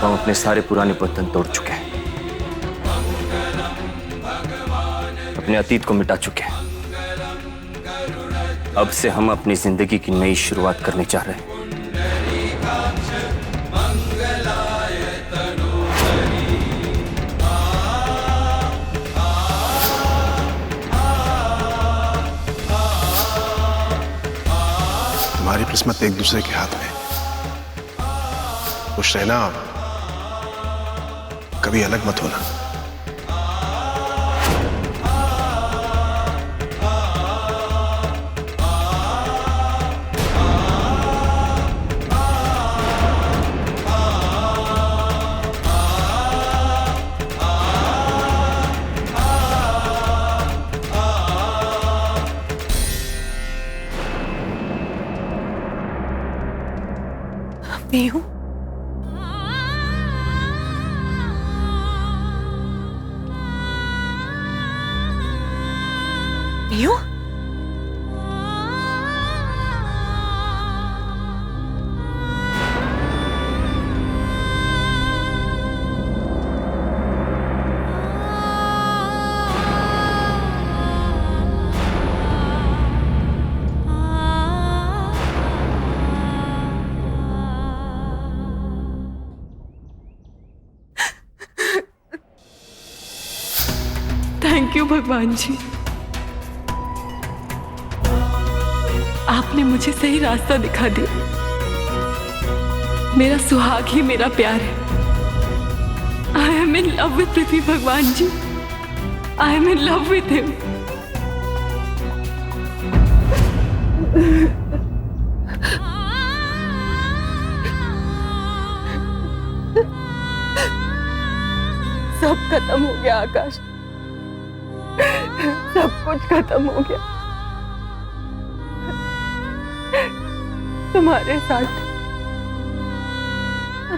हम अपने सारे पुराने बंधन तोड़ चुके हैं, अपने अतीत को मिटा चुके हैं। अब से हम अपनी जिंदगी की नई शुरुआत करने जा रहे हैं। तुम्हारी किस्मत एक दूसरे के हाथ में। खुश रहना, कभी अलग मत होना। पीहू, पीहू, थैंक यू भगवान जी, आपने मुझे सही रास्ता दिखा दिया। मेरा सुहाग ही मेरा प्यार है। I am in love with Prithvi भगवान ji. I am in love with him. सब खत्म हो गया आकाश, सब कुछ खत्म हो गया। तुम्हारे साथ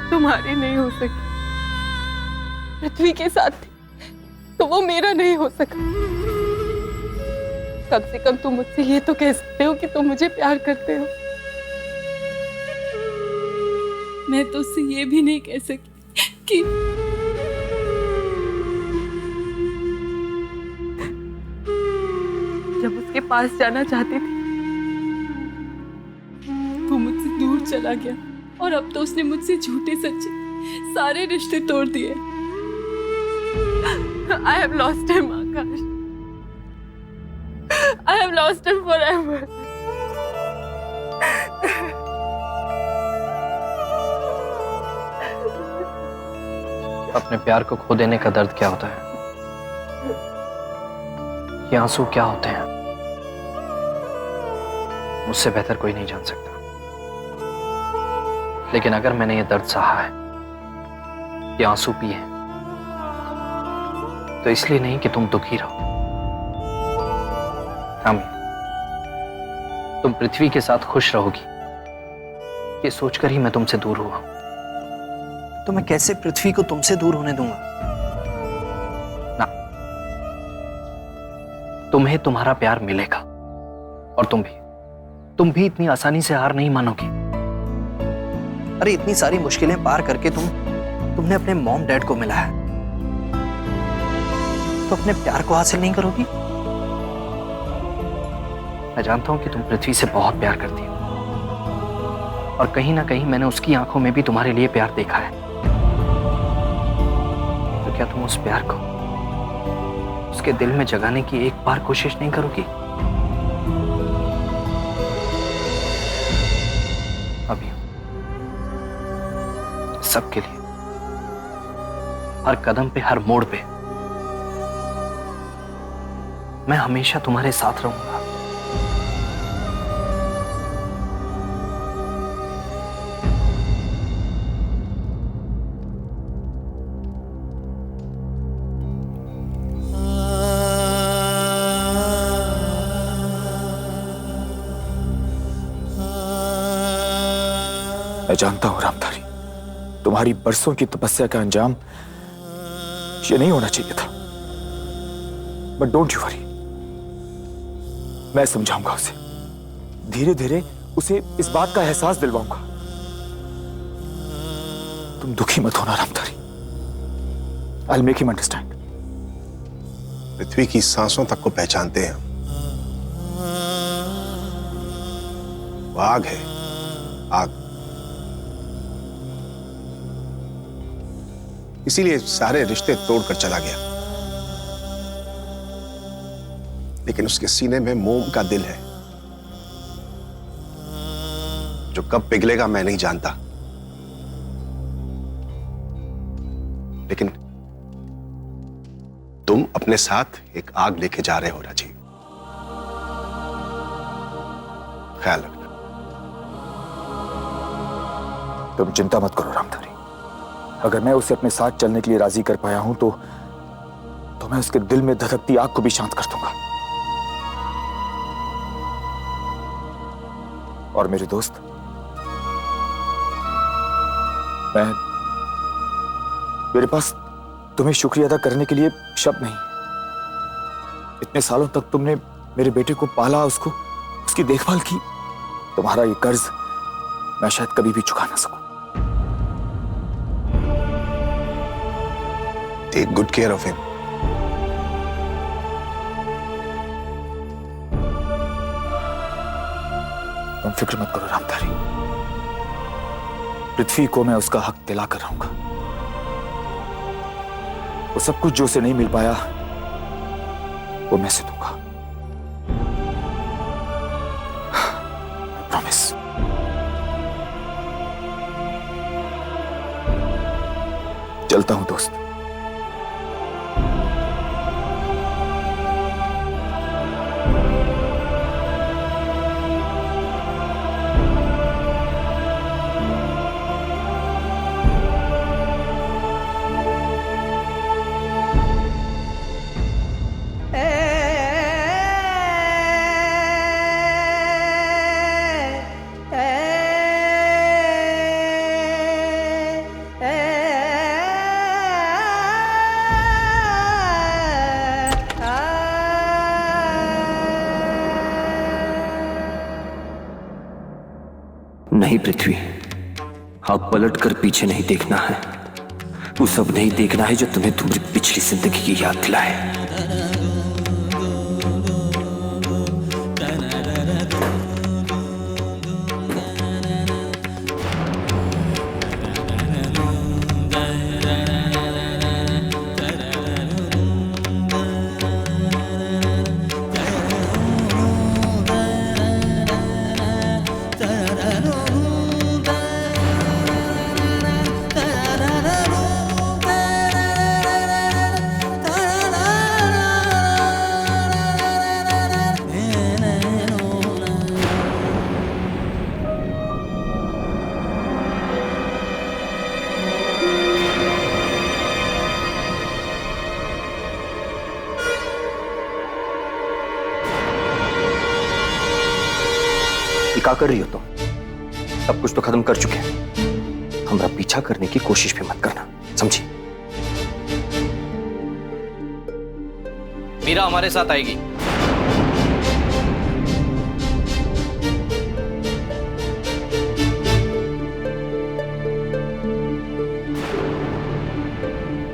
तुम्हारी नहीं हो सकी, पृथ्वी के साथ थी तो वो मेरा नहीं हो सका। कम से कम तुम मुझसे ये तो कह सकते हो कि तुम मुझे प्यार करते हो। मैं तो उससे ये भी नहीं कह सकी कि जब उसके पास जाना चाहती थी वो मुझसे दूर चला गया, और अब तो उसने मुझसे झूठे सच्चे सारे रिश्ते तोड़ दिए। I have lost him, Akash. I have lost him forever. अपने प्यार को खो देने का दर्द क्या होता है, ये आंसू क्या होते हैं, मुझसे बेहतर कोई नहीं जान सकता। लेकिन अगर मैंने ये दर्द सहा है, ये आंसू पिए, तो इसलिए नहीं कि तुम दुखी रहो। हम तुम पृथ्वी के साथ खुश रहोगी, ये सोचकर ही मैं तुमसे दूर हुआ। तो मैं कैसे पृथ्वी को तुमसे दूर होने दूंगा? ना, तुम्हें तुम्हारा प्यार मिलेगा, और तुम भी इतनी आसानी से हार नहीं मानोगी। अरे इतनी सारी मुश्किलें पार करके तुमने अपने मॉम डैड को मिला है, तो अपने प्यार को हासिल नहीं करोगी? मैं जानता हूं कि तुम पृथ्वी से बहुत प्यार करती हो, और कहीं ना कहीं मैंने उसकी आंखों में भी तुम्हारे लिए प्यार देखा है। तो क्या तुम उस प्यार को उसके दिल में जगाने की एक बार कोशिश नहीं करोगी? अभी सबके लिए, हर कदम पे, हर मोड़ पे मैं हमेशा तुम्हारे साथ रहूंगा। मैं जानता हूं रामधारी, तुम्हारी बरसों की तपस्या का अंजाम ये नहीं होना चाहिए था, बट डोंट यू वरी, मैं समझाऊंगा उसे। धीरे धीरे उसे इस बात का एहसास दिलवाऊंगा। तुम दुखी मत होना Ramdhari. I'll make him understand. पृथ्वी की सांसों तक को पहचानते हैं हम। वो आग है, आग। इसीलिए सारे रिश्ते तोड़कर चला गया। लेकिन उसके सीने में मोम का दिल है, जो कब पिघलेगा मैं नहीं जानता। लेकिन तुम अपने साथ एक आग लेके जा रहे हो राजीव, ख्याल रखना। तुम चिंता मत करो रामधारी। अगर मैं उसे अपने साथ चलने के लिए राजी कर पाया हूं तो मैं उसके दिल में धधकती आग को भी शांत कर दूंगा। और मेरे दोस्त, मेरे पास तुम्हें शुक्रिया अदा करने के लिए शब्द नहीं। इतने सालों तक तुमने मेरे बेटे को पाला, उसकी देखभाल की। तुम्हारा ये कर्ज मैं शायद कभी भी चुका ना सकूं। Take good care of him. तुम फिक्र मत करो रामधारी। पृथ्वी को मैं उसका हक दिला कर रहूंगा। वो सब कुछ जो उसे नहीं मिल पाया वो मैं से दूंगा। प्रॉमिस। चलता हूं दोस्त। नहीं पृथ्वी, अब पलट कर पीछे नहीं देखना है। वो सब नहीं देखना है जो तुम्हें तुम्हारी पिछली जिंदगी की याद दिलाए। क्या कर रही हो तुम? सब कुछ तो खत्म कर चुके हैं। हमारा पीछा करने की कोशिश भी मत करना, समझी? मीरा हमारे साथ आएगी।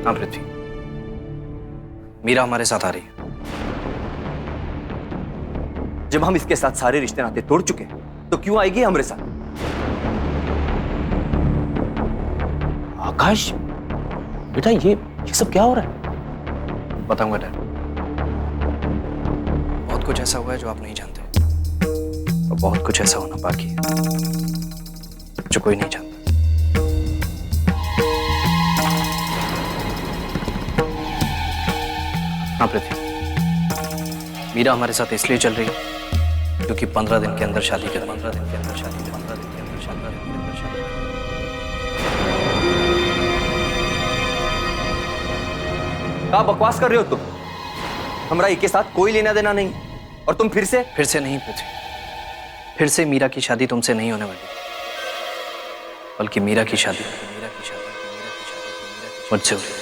हाँ पृथ्वी, मीरा हमारे साथ आ रही है। जब हम इसके साथ सारे रिश्ते नाते तोड़ चुके हैं तो क्यों आएगी हमारे साथ? आकाश बेटा, ये सब क्या हो रहा है? बताऊंगा डैड। बहुत कुछ ऐसा हुआ है जो आप नहीं जानते, और बहुत कुछ ऐसा होना बाकी है जो कोई नहीं जानता। हाँ पृथ्वी, मीरा हमारे साथ इसलिए चल रही है क्योंकि 15 दिन के अंदर शादी कर 15 दिन के अंदर शादी 15 दिन के अंदर शादी 15 दिन के अंदर शादी। क्या बकवास कर रहे हो तुम? हमारा इसके साथ कोई लेना देना नहीं, और तुम फिर से नहीं पृथ्वी, फिर से मीरा की शादी तुमसे नहीं होने वाली, बल्कि मीरा की शादी मुझसे हो रही है।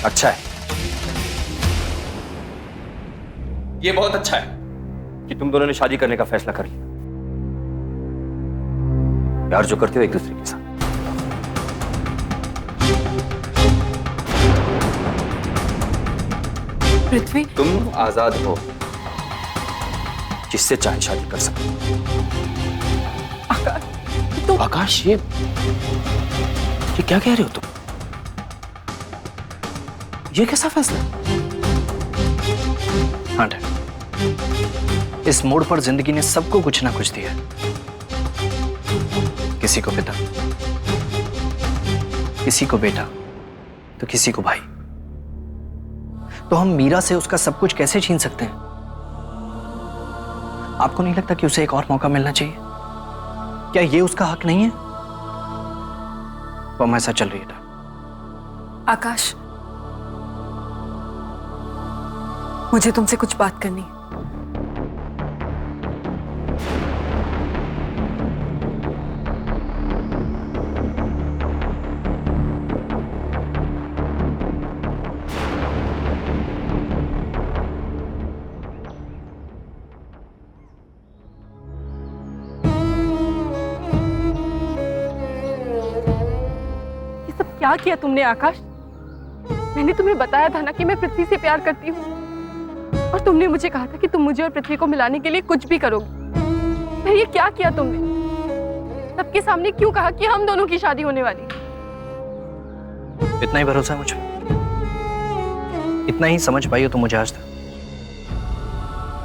अच्छा है, ये बहुत अच्छा है कि तुम दोनों ने शादी करने का फैसला कर लिया। प्यार जो करते हो एक दूसरे के साथ। पृथ्वी, तुम आजाद हो, जिससे चाहे शादी कर सकते हो। आकाश, ये क्या कह रहे हो तुम? ये कैसा फैसला? हाँ डैड, इस मोड़ पर जिंदगी ने सबको कुछ ना कुछ दिया है। किसी को पिता, किसी को बेटा, तो किसी को भाई। तो हम मीरा से उसका सब कुछ कैसे छीन सकते हैं? आपको नहीं लगता कि उसे एक और मौका मिलना चाहिए? क्या ये उसका हक नहीं है? वो हमेशा चल रही है। आकाश, मुझे तुमसे कुछ बात करनी है। क्या किया तुमने आकाश? मैंने तुम्हें बताया था ना कि मैं पृथ्वी से प्यार करती हूँ, और तुमने मुझे कहा था कि तुम मुझे और पृथ्वी को मिलाने के लिए कुछ भी करोगी। फिर ये क्या किया तुमने? सबके सामने क्यों कहा कि हम दोनों की शादी होने वाली? इतना ही भरोसा है मुझ पर? इतना ही समझ पाई हो तुम मुझे आज तक?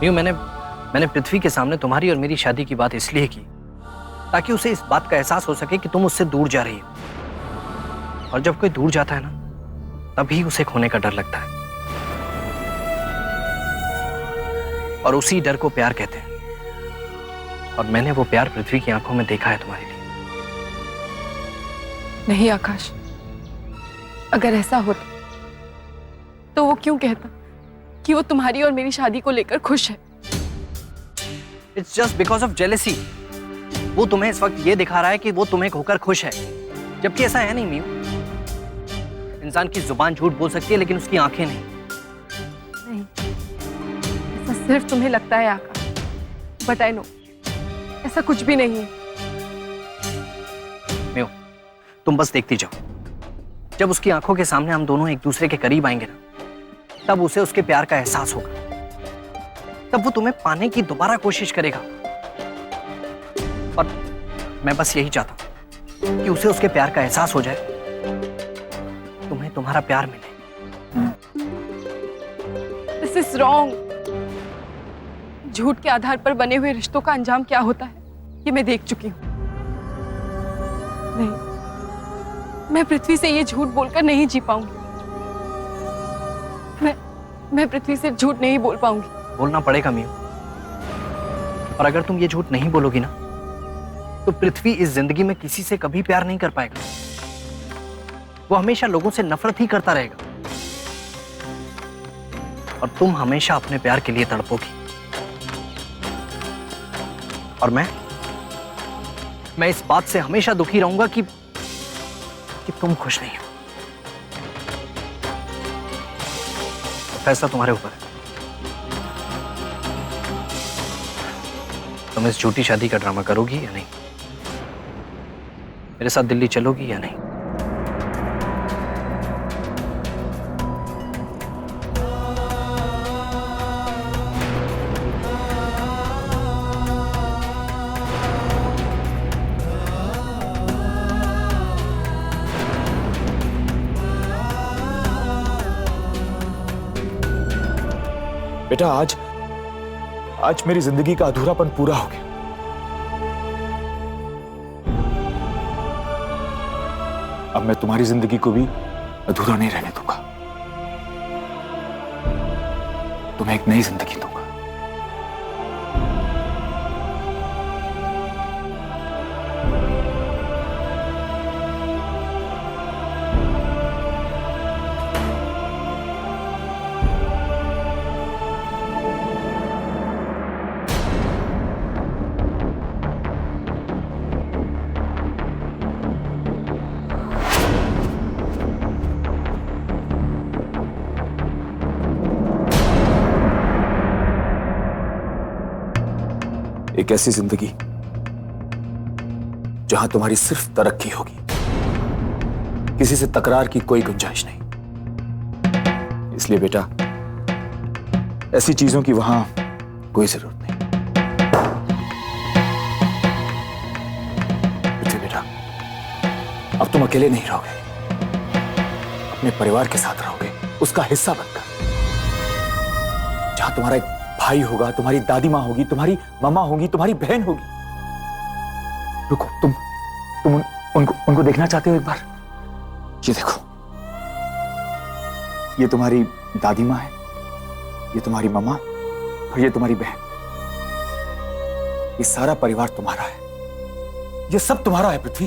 यूं मैंने पृथ्वी के सामने तुम्हारी और मेरी शादी की बात इसलिए की ताकि उसे इस बात का एहसास हो सके कि तुम उससे दूर जा रही हो। और जब कोई दूर जाता है ना, तभी उसे खोने का डर लगता है, और उसी डर को प्यार कहते हैं। और मैंने वो प्यार पृथ्वी की आंखों में देखा है तुम्हारे लिए। नहीं आकाश, अगर ऐसा होता तो वो क्यों कहता कि वो तुम्हारी और मेरी शादी को लेकर खुश है? It's just because of jealousy। वो तुम्हें इस वक्त ये दिखा रहा है कि वो तुम्हें खोकर खुश है, जबकि ऐसा है नहीं मीनू। इंसान की जुबान झूठ बोल सकती है लेकिन उसकी आंखें नहीं। नहीं, ऐसा सिर्फ तुम्हें लगता है आकाश, बट आई नो ऐसा कुछ भी नहीं है। मीनू, तुम बस देखती जाओ। जब उसकी आंखों के सामने हम दोनों एक दूसरे के करीब आएंगे ना, तब उसे उसके प्यार का एहसास होगा। तब वो तुम्हें पाने की दोबारा कोशिश करेगा। और मैं बस यही चाहता हूं कि उसे उसके प्यार का एहसास हो जाए, तुम्हें तुम्हारा प्यार मिले। This is wrong. झूठ के आधार पर बने हुए रिश्तों का अंजाम क्या होता है ये मैं देख चुकी हूं। नहीं, मैं पृथ्वी से ये झूठ बोलकर नहीं जी पाऊंगी। मैं पृथ्वी से झूठ नहीं बोल पाऊंगी। बोलना पड़ेगा मीनू। और अगर तुम ये झूठ नहीं बोलोगी ना, तो पृथ्वी इस जिंदगी में किसी से कभी प्यार नहीं कर पाएगा। वो हमेशा लोगों से नफरत ही करता रहेगा, और तुम हमेशा अपने प्यार के लिए तड़पोगी। और मैं इस बात से हमेशा दुखी रहूंगा कि तुम खुश नहीं हो। फैसला तुम्हारे ऊपर है। तुम इस झूठी शादी का ड्रामा करोगी या नहीं? मेरे साथ दिल्ली चलोगी या नहीं? बेटा, आज मेरी जिंदगी का अधूरापन पूरा हो गया। अब मैं तुम्हारी जिंदगी को भी अधूरा नहीं रहने दूंगा। तुम्हें एक नई जिंदगी दूंगा। एक ऐसी जिंदगी जहां तुम्हारी सिर्फ तरक्की होगी, किसी से तकरार की कोई गुंजाइश नहीं। इसलिए बेटा, ऐसी चीजों की वहां कोई जरूरत नहीं। पृथ्वी बेटा, अब तुम अकेले नहीं रहोगे, अपने परिवार के साथ रहोगे, उसका हिस्सा बनकर। जहां तुम्हारा एक भाई होगा, तुम्हारी दादी मां होगी, तुम्हारी मम्मा होगी, तुम्हारी बहन होगी। रुको, तुम उनको देखना चाहते हो एक बार? ये देखो, ये तुम्हारी दादी मां है, ये तुम्हारी मम्मा और ये तुम्हारी बहन। ये सारा परिवार तुम्हारा है, ये सब तुम्हारा है पृथ्वी।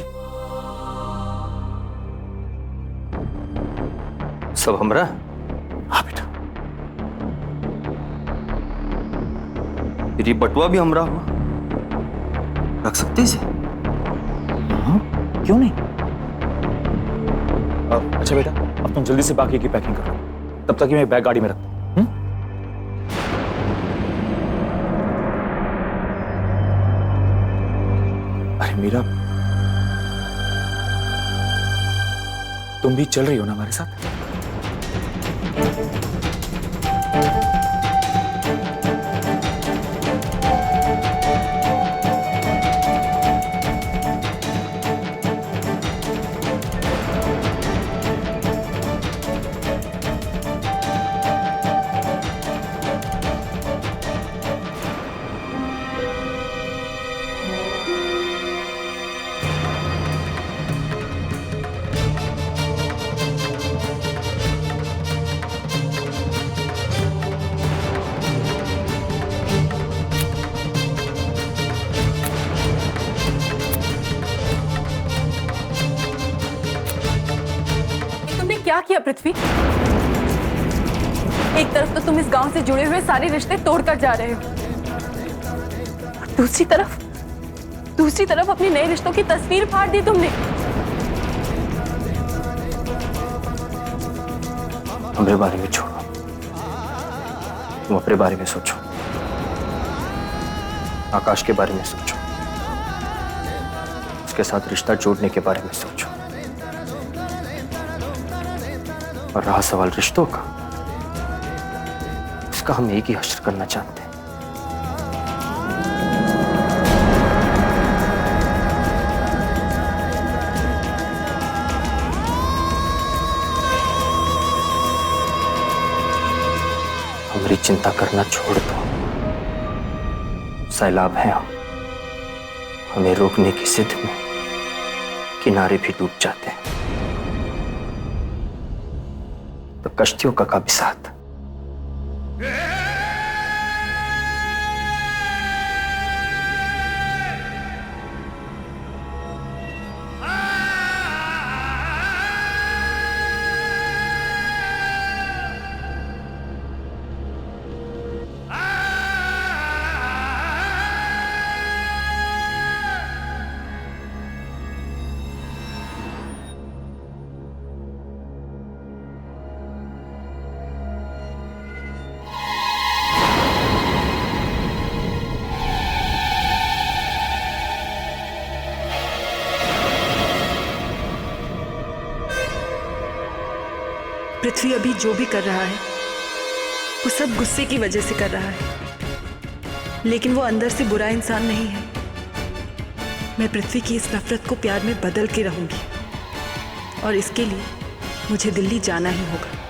सब हमरा? हाँ बेटा। फिर ये बटुआ भी हमरा हुआ, रख सकते इसे? हाँ, क्यों नहीं? अच्छा बेटा, अब तुम जल्दी से बाकी की पैकिंग करो, तब तक मैं बैग गाड़ी में रखता हूं। अरे मीरा, तुम भी चल रही हो ना हमारे साथ? क्या किया पृथ्वी? एक तरफ तो तुम इस गांव से जुड़े हुए सारे रिश्ते तोड़कर जा रहे हो, और दूसरी तरफ अपने नए रिश्तों की तस्वीर फाड़ दी तुमने। हमारे बारे में छोड़ो, तुम अपने बारे में सोचो, आकाश के बारे में सोचो, उसके साथ रिश्ता जोड़ने के बारे में सोचो। और रहा सवाल रिश्तों का, उसका हम एक ही हश्र करना चाहते हैं। हमारी चिंता करना छोड़ दो, सैलाब है हम, हमें रोकने की जिद में किनारे भी डूब जाते हैं। तो कश्तियों का भी साथ। पृथ्वी अभी जो भी कर रहा है वो सब गुस्से की वजह से कर रहा है, लेकिन वो अंदर से बुरा इंसान नहीं है। मैं पृथ्वी की इस नफरत को प्यार में बदल के रहूंगी, और इसके लिए मुझे दिल्ली जाना ही होगा।